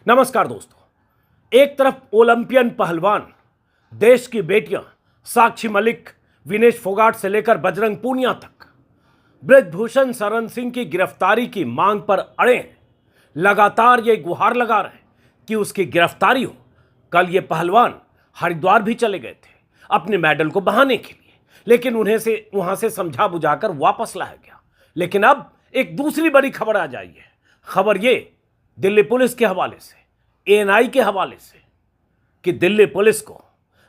नमस्कार दोस्तों। एक तरफ ओलंपियन पहलवान, देश की बेटियां साक्षी मलिक, विनेश फोगाट से लेकर बजरंग पूनिया तक ब्रजभूषण शरण सिंह की गिरफ्तारी की मांग पर अड़े हैं। लगातार ये गुहार लगा रहे हैं कि उसकी गिरफ्तारी हो। कल ये पहलवान हरिद्वार भी चले गए थे अपने मेडल को बहाने के लिए, लेकिन उन्हें से वहां से समझा बुझाकर वापस लाया गया। लेकिन अब एक दूसरी बड़ी खबर आ जाई है। खबर ये दिल्ली पुलिस के हवाले से, एएनआई के हवाले से, कि दिल्ली पुलिस को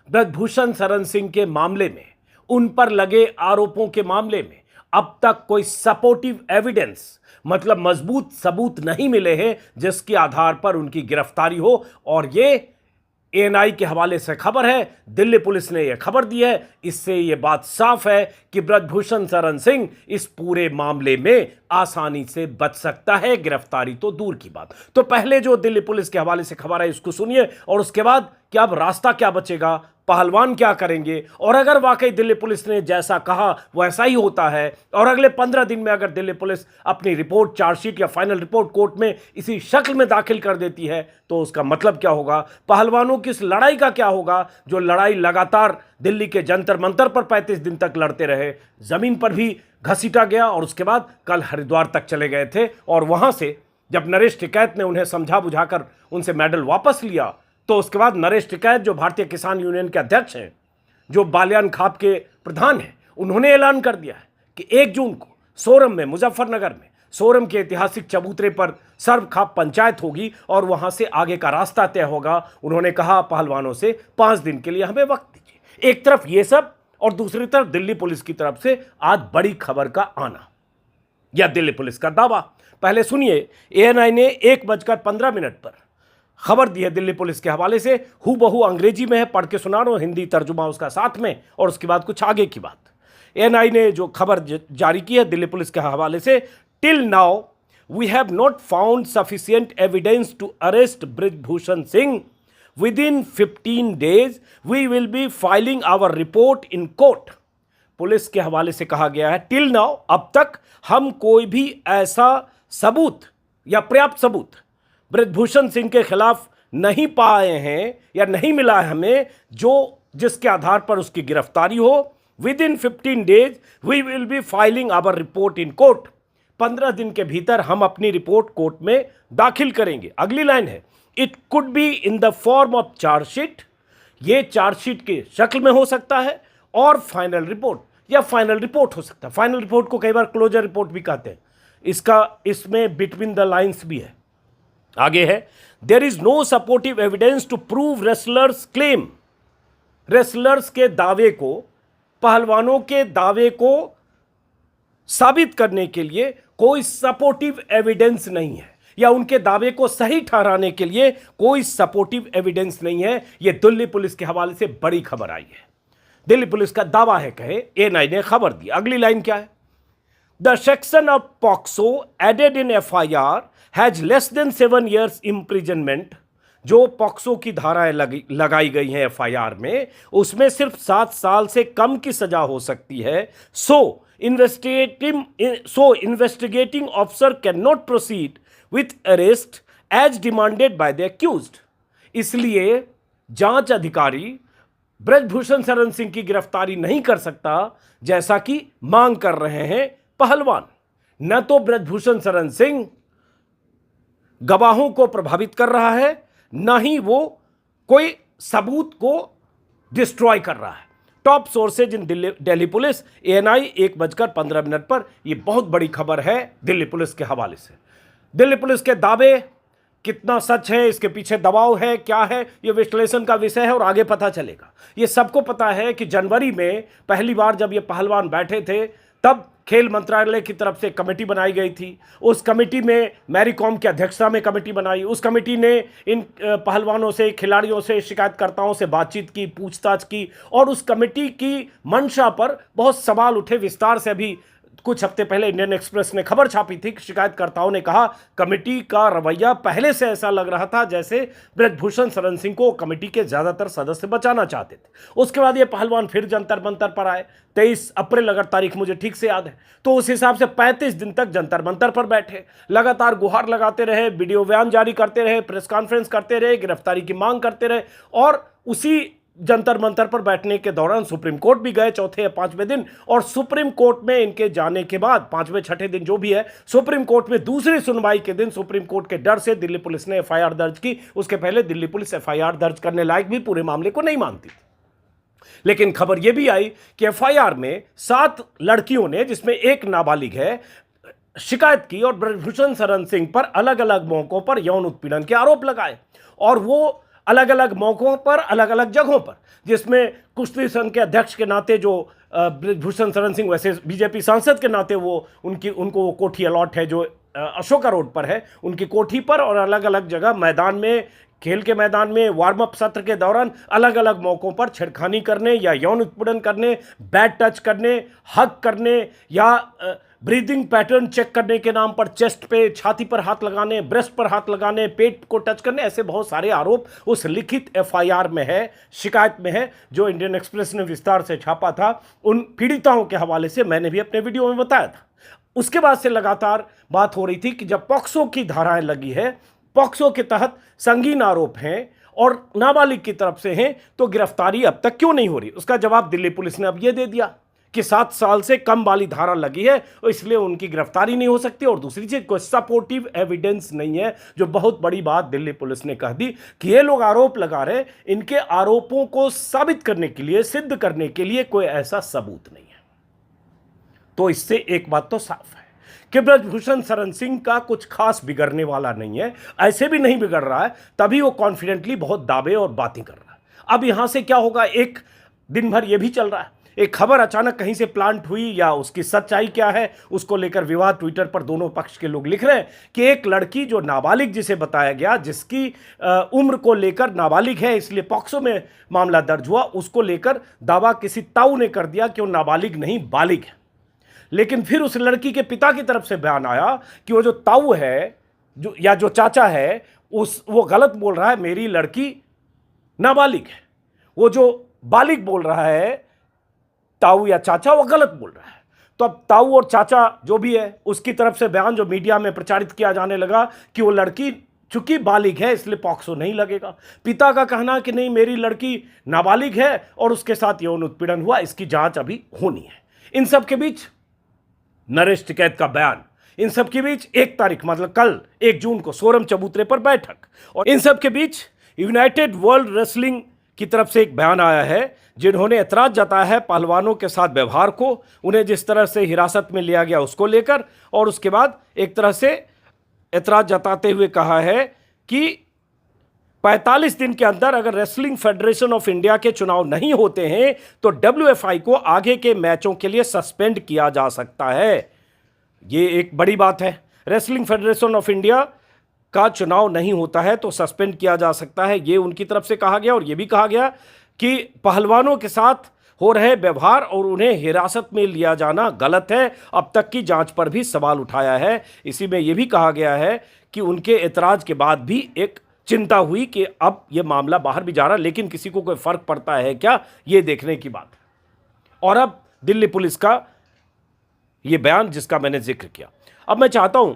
ब्रजभूषण शरण सिंह के मामले में, उन पर लगे आरोपों के मामले में अब तक कोई सपोर्टिव एविडेंस, मतलब मजबूत सबूत नहीं मिले हैं जिसके आधार पर उनकी गिरफ्तारी हो। और ये एएनआई के हवाले से खबर है, दिल्ली पुलिस ने यह खबर दी है। इससे यह बात साफ है कि ब्रजभूषण शरण सिंह इस पूरे मामले में आसानी से बच सकता है, गिरफ्तारी तो दूर की बात। तो पहले जो दिल्ली पुलिस के हवाले से खबर है इसको सुनिए, और उसके बाद कि अब रास्ता क्या बचेगा, पहलवान क्या करेंगे, और अगर वाकई दिल्ली पुलिस ने जैसा कहा वैसा ही होता है और अगले 15 दिन में अगर दिल्ली पुलिस अपनी रिपोर्ट, चार्जशीट या फाइनल रिपोर्ट कोर्ट में इसी शक्ल में दाखिल कर देती है, तो उसका मतलब क्या होगा, पहलवानों की इस लड़ाई का क्या होगा, जो लड़ाई लगातार दिल्ली के जंतर मंतर पर 35 दिन तक लड़ते रहे, जमीन पर भी घसीटा गया और उसके बाद कल हरिद्वार तक चले गए थे। और वहां से जब नरेश टिकैत ने उन्हें समझा बुझाकर उनसे मेडल वापस लिया, तो उसके बाद नरेश टिकैत जो भारतीय किसान यूनियन के अध्यक्ष हैं, जो बालियान खाप के प्रधान हैं, उन्होंने ऐलान कर दिया है कि 1 जून को सोरम में, मुजफ्फरनगर में, सोरम के ऐतिहासिक चबूतरे पर सर्व खाप पंचायत होगी और वहां से आगे का रास्ता तय होगा। उन्होंने कहा पहलवानों से 5 दिन के लिए हमें वक्त दीजिए। एक तरफ ये सब और दूसरी तरफ दिल्ली पुलिस की तरफ से आज बड़ी खबर का आना या दिल्ली पुलिस का दावा। पहले सुनिए, एएनआई ने 1:15 पर खबर दी है दिल्ली पुलिस के हवाले से। हूबहू अंग्रेजी में है, पढ़ के सुना रहा हूं, हिंदी तर्जुमा उसका साथ में, और उसके बाद कुछ आगे की बात। एएनआई ने जो खबर जारी की है दिल्ली पुलिस के हवाले से, till now we have not found sufficient evidence to arrest Brijbhushan Singh. Within 15 days we will be filing our report in court. Police के हवाले से कहा गया है, टिल नाउ, अब तक हम कोई भी ऐसा सबूत या पर्याप्त सबूत ब्रजभूषण सिंह के खिलाफ नहीं पाए हैं या नहीं मिला है हमें जिसके आधार पर उसकी गिरफ्तारी हो। With in 15 days we will be filing our report in court. 15 दिन के भीतर हम अपनी रिपोर्ट कोर्ट में दाखिल करेंगे। अगली लाइन है, it could be in the form of chargesheet. ये चार्जशीट के शक्ल में हो सकता है, और फाइनल रिपोर्ट या फाइनल रिपोर्ट हो सकता है। फाइनल रिपोर्ट को कई बार क्लोजर रिपोर्ट भी कहते हैं। इसमें बिटवीन द लाइन्स भी है। आगे है, there is no supportive evidence to prove wrestlers claim. Wrestlers के दावे को, पहलवानों के दावे को साबित करने के लिए कोई सपोर्टिव एविडेंस नहीं है, या उनके दावे को सही ठहराने के लिए कोई सपोर्टिव एविडेंस नहीं है। यह दिल्ली पुलिस के हवाले से बड़ी खबर आई है। दिल्ली पुलिस का दावा है, कहे एएनआई ने खबर दी। अगली लाइन क्या है, the section of POCSO added in FIR has less than 7 years imprisonment. जो पॉक्सो की धाराएं लगाई गई हैं एफआईआर में, उसमें सिर्फ 7 साल से कम की सजा हो सकती है। So investigating officer can not proceed with arrest as demanded by the accused. इसलिए जांच अधिकारी ब्रजभूषण शरण सिंह की गिरफ्तारी नहीं कर सकता, जैसा कि मांग कर रहे हैं पहलवान। न तो ब्रजभूषण शरण सिंह गवाहों को प्रभावित कर रहा है, न ही वो कोई सबूत को डिस्ट्रॉय कर रहा है। टॉप सोर्सेज इन दिल्ली पुलिस, एएनआई 1:15 पर। यह बहुत बड़ी खबर है दिल्ली पुलिस के हवाले से। दिल्ली पुलिस के दावे कितना सच है, इसके पीछे दबाव है, क्या है, यह विश्लेषण का विषय है और आगे पता चलेगा। यह सबको पता है कि जनवरी में पहली बार जब ये पहलवान बैठे थे, तब खेल मंत्रालय की तरफ से कमेटी बनाई गई थी। उस कमेटी में मैरी कॉम की अध्यक्षता में कमेटी बनाई। उस कमेटी ने इन पहलवानों से, खिलाड़ियों से, शिकायतकर्ताओं से बातचीत की, पूछताछ की, और उस कमेटी की मंशा पर बहुत सवाल उठे। विस्तार से अभी कुछ हफ्ते पहले इंडियन एक्सप्रेस ने खबर छापी थी कि शिकायतकर्ताओं ने कहा कमेटी का रवैया पहले से ऐसा लग रहा था जैसे ब्रजभूषण शरण सिंह को कमेटी के ज्यादातर सदस्य बचाना चाहते थे। उसके बाद ये पहलवान फिर जंतर मंतर पर आए। 23 अप्रैल अगर तारीख मुझे ठीक से याद है, तो उस हिसाब से 35 दिन तक जंतर मंतर पर बैठे, लगातार गुहार लगाते रहे, वीडियो बयान जारी करते रहे, प्रेस कॉन्फ्रेंस करते रहे, गिरफ्तारी की मांग करते रहे। और उसी जंतर मंतर पर बैठने के दौरान सुप्रीम कोर्ट भी गए चौथे या पांचवें दिन, और सुप्रीम कोर्ट में इनके जाने के बाद पांचवें छठे दिन जो भी है, सुप्रीम कोर्ट में दूसरी सुनवाई के दिन सुप्रीम कोर्ट के डर से दिल्ली पुलिस ने एफआईआर दर्ज की। उसके पहले दिल्ली पुलिस एफआईआर दर्ज करने लायक भी पूरे मामले को नहीं मानती थी। लेकिन खबर यह भी आई कि एफआईआर में 7 लड़कियों ने, जिसमें एक नाबालिग है, शिकायत की और ब्रजभूषण शरण सिंह पर अलग अलग मौकों पर यौन उत्पीड़न के आरोप लगाए। और वो अलग अलग मौकों पर, अलग अलग जगहों पर, जिसमें कुश्ती संघ के अध्यक्ष के नाते जो ब्रजभूषण शरण सिंह, वैसे बीजेपी सांसद के नाते वो उनको वो कोठी अलॉट है जो अशोका रोड पर है, उनकी कोठी पर, और अलग अलग जगह मैदान में, खेल के मैदान में, वार्म अप सत्र के दौरान अलग अलग मौकों पर छेड़खानी करने या यौन उत्पीड़न करने, बैड टच करने, हक करने या ब्रीदिंग पैटर्न चेक करने के नाम पर चेस्ट पे, छाती पर हाथ लगाने, ब्रेस्ट पर हाथ लगाने, पेट को टच करने, ऐसे बहुत सारे आरोप उस लिखित एफआईआर में है, शिकायत में है, जो इंडियन एक्सप्रेस ने विस्तार से छापा था। उन पीड़िताओं के हवाले से मैंने भी अपने वीडियो में बताया था। उसके बाद से लगातार बात हो रही थी कि जब पॉक्सो की धाराएं लगी है, पॉक्सो के तहत संगीन आरोप हैं और नाबालिग की तरफ से हैं, तो गिरफ्तारी अब तक क्यों नहीं हो रही? उसका जवाब दिल्ली पुलिस ने अब यह दे दिया कि 7 साल से कम वाली धारा लगी है और इसलिए उनकी गिरफ्तारी नहीं हो सकती। और दूसरी चीज, कोई सपोर्टिव एविडेंस नहीं है, जो बहुत बड़ी बात दिल्ली पुलिस ने कह दी कि ये लोग आरोप लगा रहे, इनके आरोपों को साबित करने के लिए, सिद्ध करने के लिए कोई ऐसा सबूत नहीं है। तो इससे एक बात तो साफ है कि ब्रजभूषण शरण सिंह का कुछ खास बिगड़ने वाला नहीं है, ऐसे भी नहीं बिगड़ रहा है, तभी वो कॉन्फिडेंटली बहुत दावे और बातें कर रहा है। अब यहां से क्या होगा, एक दिन भर यह भी चल रहा है, एक खबर अचानक कहीं से प्लांट हुई या उसकी सच्चाई क्या है उसको लेकर विवाद ट्विटर पर दोनों पक्ष के लोग लिख रहे हैं कि एक लड़की जो नाबालिग जिसे बताया गया, जिसकी उम्र को लेकर नाबालिग है इसलिए पॉक्सो में मामला दर्ज हुआ, उसको लेकर दावा किसी ताऊ ने कर दिया कि वो नाबालिग नहीं बालिग है। लेकिन फिर उस लड़की के पिता की तरफ से बयान आया कि वो जो ताऊ है जो चाचा है वो गलत बोल रहा है, मेरी लड़की नाबालिग है। वो जो बालिग बोल रहा है ताऊ या चाचा, वो गलत बोल रहा है। तो अब ताऊ और चाचा जो भी है उसकी तरफ से बयान जो मीडिया में प्रचारित किया जाने लगा कि वो लड़की चूंकि बालिग है इसलिए पॉक्सो नहीं लगेगा। पिता का कहना कि नहीं, मेरी लड़की नाबालिग है और उसके साथ यौन उत्पीड़न हुआ, इसकी जांच अभी होनी है। इन सब के बीच नरेश टिकैत का बयान, इन सब के बीच 1 तारीख मतलब कल 1 जून को सोरम चबूतरे पर बैठक, और इन सब के बीच यूनाइटेड वर्ल्ड रेसलिंग की तरफ से एक बयान आया है जिन्होंने ऐतराज जताया है पहलवानों के साथ व्यवहार को, उन्हें जिस तरह से हिरासत में लिया गया उसको लेकर, और उसके बाद एक तरह से ऐतराज जताते हुए कहा है कि 45 दिन के अंदर अगर रेसलिंग फेडरेशन ऑफ इंडिया के चुनाव नहीं होते हैं तो WFI को आगे के मैचों के लिए सस्पेंड किया जा सकता है। ये एक बड़ी बात है। रेसलिंग फेडरेशन ऑफ इंडिया का चुनाव नहीं होता है तो सस्पेंड किया जा सकता है, ये उनकी तरफ से कहा गया। और ये भी कहा गया कि पहलवानों के साथ हो रहे व्यवहार और उन्हें हिरासत में लिया जाना गलत है। अब तक की जांच पर भी सवाल उठाया है। इसी में यह भी कहा गया है कि उनके ऐतराज के बाद भी एक चिंता हुई कि अब यह मामला बाहर भी जा रहा, लेकिन किसी को कोई फर्क पड़ता है क्या, यह देखने की बात है। और अब दिल्ली पुलिस का यह बयान जिसका मैंने जिक्र किया, अब मैं चाहता हूं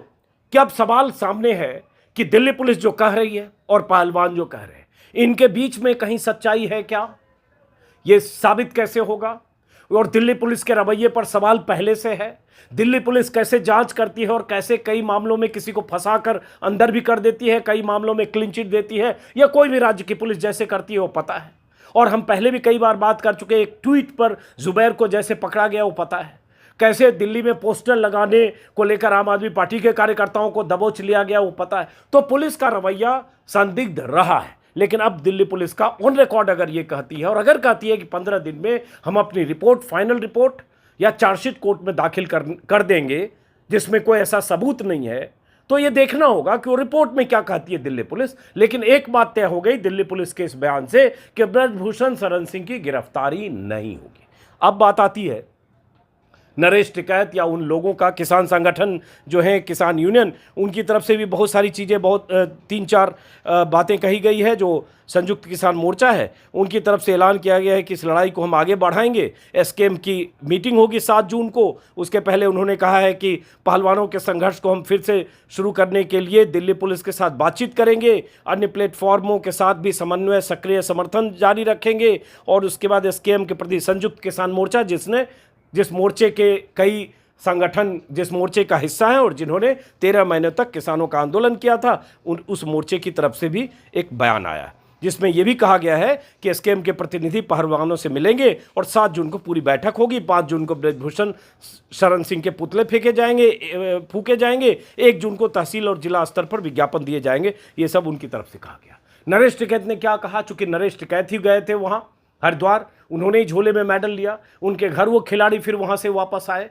कि अब सवाल सामने है कि दिल्ली पुलिस जो कह रही है और पहलवान जो कह रहे हैं, इनके बीच में कहीं सच्चाई है क्या, यह साबित कैसे होगा। और दिल्ली पुलिस के रवैये पर सवाल पहले से है। दिल्ली पुलिस कैसे जांच करती है और कैसे कई मामलों में किसी को फंसाकर अंदर भी कर देती है, कई मामलों में क्लीन चिट देती है, या कोई भी राज्य की पुलिस जैसे करती है वो पता है। और हम पहले भी कई बार बात कर चुके, एक ट्वीट पर जुबैर को जैसे पकड़ा गया वो पता है, कैसे दिल्ली में पोस्टर लगाने को लेकर आम आदमी पार्टी के कार्यकर्ताओं को दबोच लिया गया वो पता है। तो पुलिस का रवैया संदिग्ध रहा है। लेकिन अब दिल्ली पुलिस का ऑन रिकॉर्ड अगर ये कहती है, और अगर कहती है कि 15 दिन में हम अपनी रिपोर्ट, फाइनल रिपोर्ट या चार्जशीट कोर्ट में दाखिल कर देंगे जिसमें कोई ऐसा सबूत नहीं है, तो ये देखना होगा कि वो रिपोर्ट में क्या कहती है दिल्ली पुलिस। लेकिन एक बात तय हो गई दिल्ली पुलिस के इस बयान से कि ब्रजभूषण शरण सिंह की गिरफ्तारी नहीं होगी। अब बात आती है नरेश टिकैत या उन लोगों का, किसान संगठन जो है किसान यूनियन, उनकी तरफ से भी बहुत सारी चीज़ें, बहुत 3-4 बातें कही गई है। जो संयुक्त किसान मोर्चा है उनकी तरफ से ऐलान किया गया है कि इस लड़ाई को हम आगे बढ़ाएंगे। एसकेएम की मीटिंग होगी 7 जून को। उसके पहले उन्होंने कहा है कि पहलवानों के संघर्ष को हम फिर से शुरू करने के लिए दिल्ली पुलिस के साथ बातचीत करेंगे, अन्य प्लेटफॉर्मों के साथ भी समन्वय, सक्रिय समर्थन जारी रखेंगे। और उसके बाद एसकेएम के प्रति संयुक्त किसान मोर्चा, जिस मोर्चे के कई संगठन जिस मोर्चे का हिस्सा है और जिन्होंने 13 महीने तक किसानों का आंदोलन किया था, उस मोर्चे की तरफ से भी एक बयान आया जिसमें यह भी कहा गया है कि एसकेएम के प्रतिनिधि पहलवानों से मिलेंगे और 7 जून को पूरी बैठक होगी। 5 जून को ब्रजभूषण शरण सिंह के पुतले फूके जाएंगे। 1 जून को तहसील और जिला स्तर पर विज्ञापन दिए जाएंगे। ये सब उनकी तरफ से कहा गया। नरेश टिकैत ने क्या कहा? चूंकि नरेश टिकैत ही गए थे वहां हरिद्वार, उन्होंने ही झोले में मेडल लिया, उनके घर वो खिलाड़ी फिर वहां से वापस आए।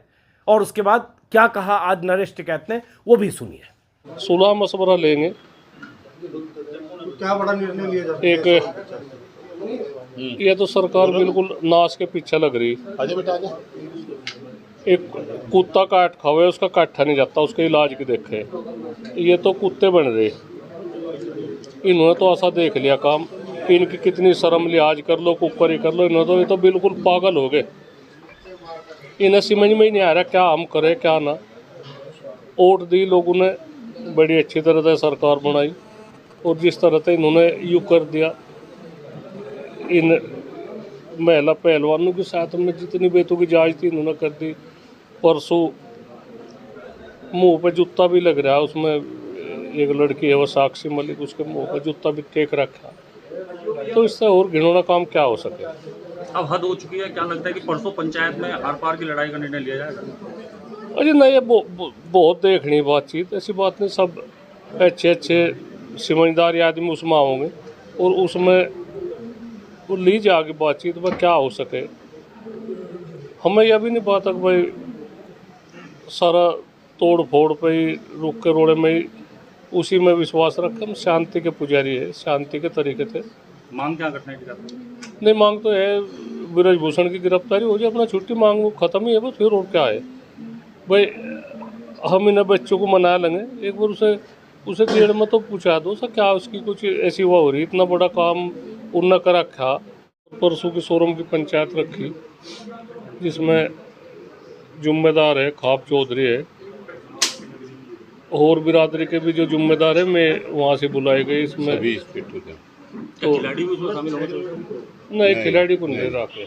और उसके बाद क्या कहा आज नरेश टिकैत ने, वो भी सुनिए। सुलह मशवरा लेंगे, क्या बड़ा निर्णय लिया जाता है? ये तो सरकार बिल्कुल नाश के पीछे लग रही। एक कुत्ता काट खावे उसका काटा नहीं जाता, उसके इलाज की देखे। ये तो कुत्ते बन रहे। इन्होंने तो ऐसा देख लिया काम, इनकी कितनी शर्म लिहाज कर लो, कुकर ही कर लो। इन्होंने तो ये तो बिल्कुल पागल हो गए। इन्हें समझ में ही नहीं आ रहा क्या हम करें क्या ना। वोट दी लोगों ने, बड़ी अच्छी तरह से सरकार बनाई, और जिस तरह से इन्होंने यूँ कर दिया, इन महिला पहलवानों के साथ में जितनी बेतों की जांच थी इन्होंने कर दी। परसों मुंह पे जूता भी लग रहा है, उसमें एक लड़की है वो साक्षी मलिक, उसके मुंह पे जूता भी टेक रखा। तो इससे और घिनौना काम क्या हो सके? अब हद हो चुकी है। क्या लगता है कि परसों पंचायत में आर पार की लड़ाई का निर्णय लिया जाएगा? अरे नहीं, ये बहुत देखनी बातचीत, ऐसी बात नहीं। सब अच्छे समझदार आदमी उसमें आओगे और उसमें वो ली जाएगी बातचीत में क्या हो सके। हमें यह भी नहीं पता कि भाई सारा तोड़ फोड़ पे ही रुक के रोड़े में ही उसी में विश्वास रखें। हम शांति के पुजारी है, शांति के तरीके थे। मांग क्या करने की? नहीं, मांग तो है ब्रजभूषण की गिरफ्तारी हो जाए, अपना छुट्टी मांग वो खत्म ही है बस। फिर और क्या है भाई? हम इन्हें बच्चों को मना लेंगे, एक बार उसे जेल में तो पूछा दो सर क्या उसकी कुछ ऐसी हुआ हो रही। इतना बड़ा काम उन्होंने कर रखा। परसों की शोरूम की पंचायत रखी जिसमें जुम्मेदार है खाप चौधरी है, और बिरादरी के भी जो जुम्मेदार है मैं वहाँ से बुलाई गई। इसमें तो खिलाड़ी भी उसमें शामिल होंगे? नहीं, खिलाड़ी को नहीं रखे।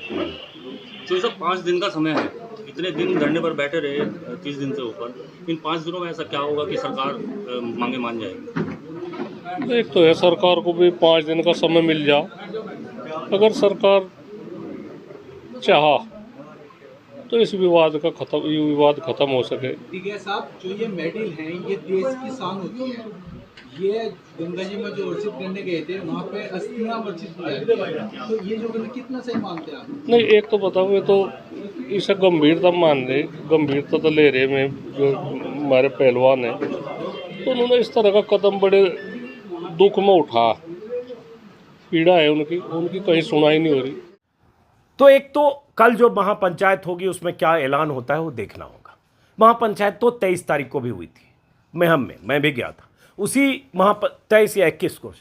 तो सब 5 दिन का समय है, इतने दिन धरने पर बैठे रहे 30 दिन से ऊपर। इन 5 दिनों में ऐसा क्या होगा कि सरकार मांगे मान जाएगी? एक तो है सरकार को भी 5 दिन का समय मिल जा। अगर सरकार चाहा तो इस विवाद खत्म हो सके। ठीक है साहब, जो ये मेडल हैं ये देश की शान होती है। ये गंगा जी में जो वर्षित करने गए थे वहाँ पे अस्थियां वर्षित की जाती है, तो ये जो कितना सही मानते हैं आप? नहीं, एक तो बताओ, ये तो इसे गंभीरता मान रहे, गंभीरता तो ले रहे में जो हमारे पहलवान हैं, तो उन्होंने इस तरह का कदम बड़े दुख में उठा। पीड़ा है उनकी कहीं सुनाई नहीं हो रही। तो एक तो कल जो महापंचायत होगी उसमें क्या ऐलान होता है वो देखना होगा। महापंचायत तो 23 तारीख को भी हुई थी महम में, मैं भी गया था। उसी 23 या 21 को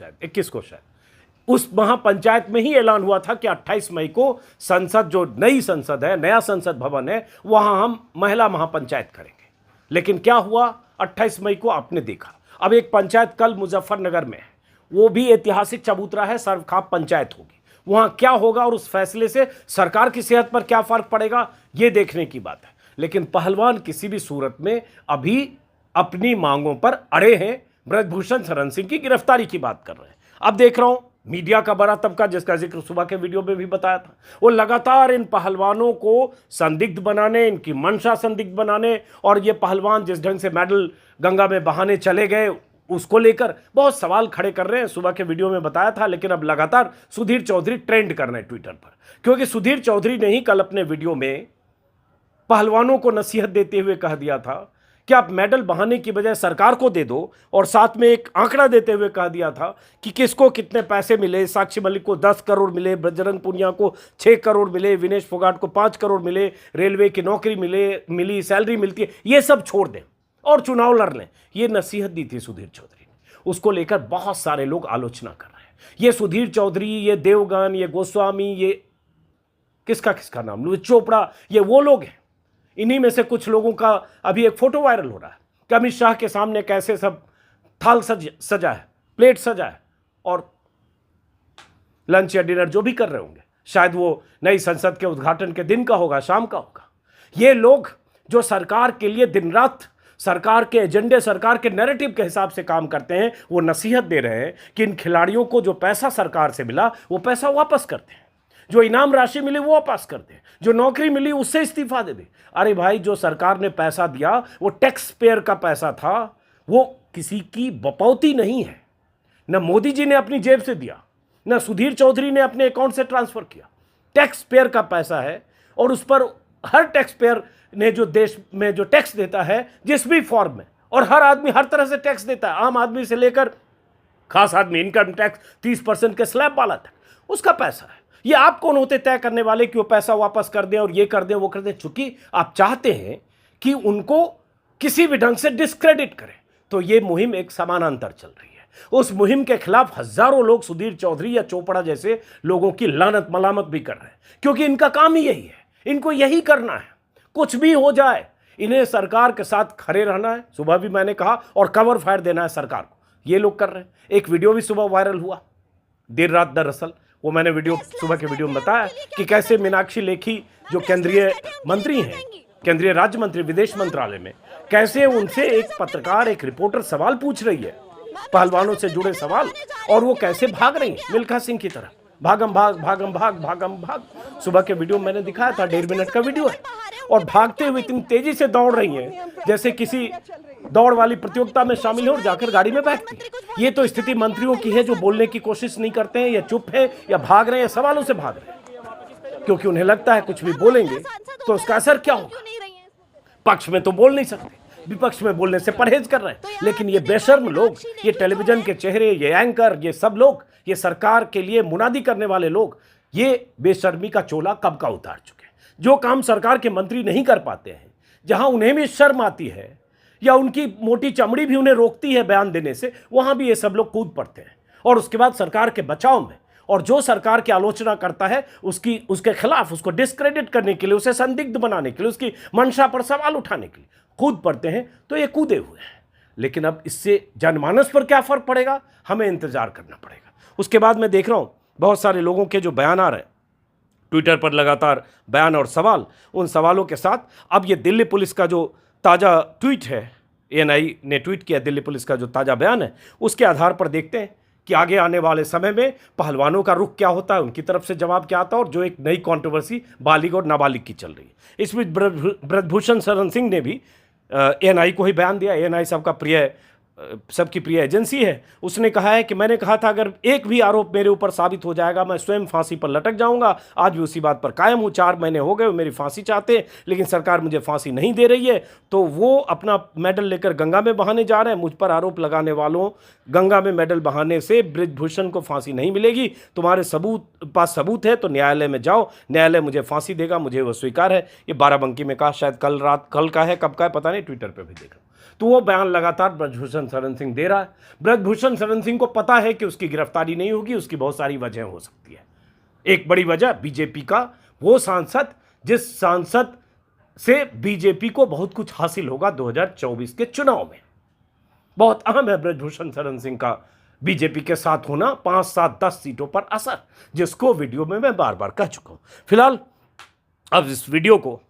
शायद उस महापंचायत में ही ऐलान हुआ था कि 28 मई को संसद, जो नई संसद है, नया संसद भवन है, वहां हम महिला महापंचायत करेंगे। लेकिन क्या हुआ? 28 मई को आपने देखा। अब एक पंचायत कल मुजफ्फरनगर में है, वो भी ऐतिहासिक चबूतरा है, सर्वखाप पंचायत होगी। वहां क्या होगा और उस फैसले से सरकार की सेहत पर क्या फर्क पड़ेगा, ये देखने की बात है। लेकिन पहलवान किसी भी सूरत में अभी अपनी मांगों पर अड़े हैं। ब्रजभूषण शरण सिंह की गिरफ्तारी की बात कर रहे हैं। अब देख रहा हूं मीडिया का बड़ा तबका, जिसका जिक्र सुबह के वीडियो में भी बताया था, वो लगातार इन पहलवानों को संदिग्ध बनाने, इनकी मंशा संदिग्ध बनाने, और ये पहलवान जिस ढंग से मेडल गंगा में बहाने चले गए उसको लेकर बहुत सवाल खड़े कर रहे हैं। सुबह के वीडियो में बताया था, लेकिन अब लगातार सुधीर चौधरी ट्रेंड कर रहे हैं ट्विटर पर, क्योंकि सुधीर चौधरी ने ही कल अपने वीडियो में पहलवानों को नसीहत देते हुए कह दिया था कि आप मेडल बहाने की बजाय सरकार को दे दो, और साथ में एक आंकड़ा देते हुए कह दिया था कि किसको कितने पैसे मिले। साक्षी मलिक को 10 करोड़ मिले, बजरंग पूनिया को 6 करोड़ मिले, विनेश फोगाट को 5 करोड़ मिले, रेलवे की नौकरी मिली, सैलरी मिलती है, ये सब छोड़ दें और चुनाव लड़ लें। ये नसीहत दी थी सुधीर चौधरी ने। उसको लेकर बहुत सारे लोग आलोचना कर रहे हैं। ये सुधीर चौधरी, ये देवगन, ये गोस्वामी, ये किसका नाम लूं, चोपड़ा, ये वो लोग हैं। इन्हीं में से कुछ लोगों का अभी एक फोटो वायरल हो रहा है कि अमित शाह के सामने कैसे सब थाल सजा है, प्लेट सजा है, और लंच या डिनर जो भी कर रहे होंगे, शायद वो नई संसद के उद्घाटन के दिन का होगा, शाम का होगा। ये लोग जो सरकार के लिए दिन रात सरकार के एजेंडे, सरकार के नैरेटिव के हिसाब से काम करते हैं, वो नसीहत दे रहे हैं कि इन खिलाड़ियों को जो पैसा सरकार से मिला वो पैसा वापस करते हैं, जो इनाम राशि मिली वो वापस कर दे, जो नौकरी मिली उससे इस्तीफा दे दे। अरे भाई, जो सरकार ने पैसा दिया वो टैक्स पेयर का पैसा था, वो किसी की बपौती नहीं है। न मोदी जी ने अपनी जेब से दिया, न सुधीर चौधरी ने अपने अकाउंट से ट्रांसफर किया। टैक्स पेयर का पैसा है, और उस पर हर टैक्स पेयर ने जो देश में जो टैक्स देता है जिस भी फॉर्म में, और हर आदमी हर तरह से टैक्स देता है, आम आदमी से लेकर खास आदमी, इनकम टैक्स 30% के स्लैब वाला तक, उसका पैसा है। ये आप कौन होते तय करने वाले कि वो पैसा वापस कर दें और ये कर दें वो कर दें। चूंकि आप चाहते हैं कि उनको किसी भी ढंग से डिस्क्रेडिट करें, तो ये मुहिम एक समानांतर चल रही है। उस मुहिम के खिलाफ हजारों लोग सुधीर चौधरी या चोपड़ा जैसे लोगों की लानत मलामत भी कर रहे हैं, क्योंकि इनका काम ही यही है, इनको यही करना है। कुछ भी हो जाए, इन्हें सरकार के साथ खड़े रहना है। सुबह भी मैंने कहा, और कवर फायर देना है सरकार को। ये लोग कर रहे हैं। एक वीडियो भी सुबह वायरल हुआ, देर रात दरअसल, वो मैंने वीडियो सुबह के वीडियो में बताया कि कैसे मीनाक्षी लेखी जो केंद्रीय मंत्री हैं, केंद्रीय राज्य मंत्री विदेश मंत्रालय में, कैसे उनसे एक पत्रकार, एक रिपोर्टर सवाल पूछ रही है, पहलवानों से जुड़े सवाल, और वो कैसे भाग रही है मिल्खा सिंह की तरह, भागम भाग। सुबह के वीडियो मैंने दिखाया था, 1.5 मिनट का वीडियो है, और भागते हुए इतनी तेजी से दौड़ रही हैं जैसे किसी दौड़ वाली प्रतियोगिता में शामिल हो और जाकर गाड़ी में बैठती है। ये तो स्थिति मंत्रियों की है जो बोलने की कोशिश नहीं करते हैं, या चुप है, या भाग रहे हैं, सवालों से भाग रहे हैं, क्योंकि उन्हें लगता है कुछ भी बोलेंगे तो उसका असर क्या होगा। पक्ष में तो बोल नहीं सकते, विपक्ष में बोलने से परहेज कर रहे हैं। लेकिन ये बेशर्म लोग, ये टेलीविजन के चेहरे, ये एंकर, ये सब लोग, ये सरकार के लिए मुनादी करने वाले लोग, ये बेशर्मी का चोला कब का उतार चुके हैं। जो काम सरकार के मंत्री नहीं कर पाते हैं, जहां उन्हें भी शर्म आती है या उनकी मोटी चमड़ी भी उन्हें रोकती है बयान देने से, वहां भी ये सब लोग कूद पड़ते हैं। और उसके बाद सरकार के बचाव में, और जो सरकार की आलोचना करता है उसके खिलाफ, उसको डिस्क्रेडिट करने के लिए, उसे संदिग्ध बनाने के लिए, उसकी मंशा पर सवाल उठाने के लिए कूद पड़ते हैं। तो ये कूदे हुए हैं। लेकिन अब इससे जनमानस पर क्या फर्क पड़ेगा, हमें इंतजार करना पड़ेगा। उसके बाद मैं देख रहा हूं बहुत सारे लोगों के जो बयान आ रहे हैं ट्विटर पर, लगातार बयान और सवाल, उन सवालों के साथ अब ये दिल्ली पुलिस का जो ताज़ा ट्वीट है, एएनआई ने ट्वीट किया, दिल्ली पुलिस का जो ताज़ा बयान है, उसके आधार पर देखते हैं कि आगे आने वाले समय में पहलवानों का रुख क्या होता है, उनकी तरफ से जवाब क्या आता है, और जो एक नई कंट्रोवर्सी बालिग और नाबालिग की चल रही है। इसमें ब्रजभूषण शरण सिंह ने भी एएनआई को ही बयान दिया। एएनआई सबकी प्रिय एजेंसी है। उसने कहा है कि मैंने कहा था अगर एक भी आरोप मेरे ऊपर साबित हो जाएगा मैं स्वयं फांसी पर लटक जाऊंगा। आज भी उसी बात पर कायम हूँ। 4 महीने हो गए मेरी फांसी चाहते हैं, लेकिन सरकार मुझे फांसी नहीं दे रही है। तो वो अपना मेडल लेकर गंगा में बहाने जा रहे हैं। मुझ पर आरोप लगाने वालों, गंगा में मेडल बहाने से ब्रजभूषण को फांसी नहीं मिलेगी। तुम्हारे पास सबूत है तो न्यायालय में जाओ, न्यायालय मुझे फांसी देगा, मुझे वो स्वीकार है। ये बाराबंकी में कहा, शायद कल का है, कब का है पता नहीं, ट्विटर पर भी देखा। तो वो बयान लगातार ब्रजभूषण शरण सिंह दे रहा है। ब्रजभूषण शरण सिंह को पता है कि उसकी गिरफ्तारी नहीं होगी, उसकी बहुत सारी वजह हो सकती है। एक बड़ी वजह बीजेपी का वो सांसद, जिस सांसद से बीजेपी को बहुत कुछ हासिल होगा 2024 के चुनाव में। बहुत अहम है ब्रजभूषण शरण सिंह का बीजेपी के साथ होना, 5, 7, 10 सीटों पर असर, जिसको वीडियो में मैं बार बार कह चुका हूं। फिलहाल अब इस वीडियो को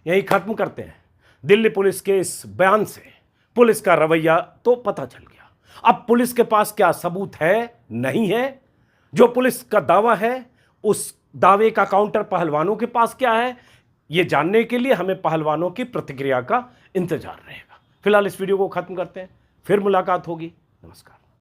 यही खत्म करते हैं। दिल्ली पुलिस के इस बयान से पुलिस का रवैया तो पता चल गया। अब पुलिस के पास क्या सबूत है, नहीं है। जो पुलिस का दावा है, उस दावे का काउंटर पहलवानों के पास क्या है, ये जानने के लिए हमें पहलवानों की प्रतिक्रिया का इंतजार रहेगा। फिलहाल इस वीडियो को खत्म करते हैं, फिर मुलाकात होगी। नमस्कार।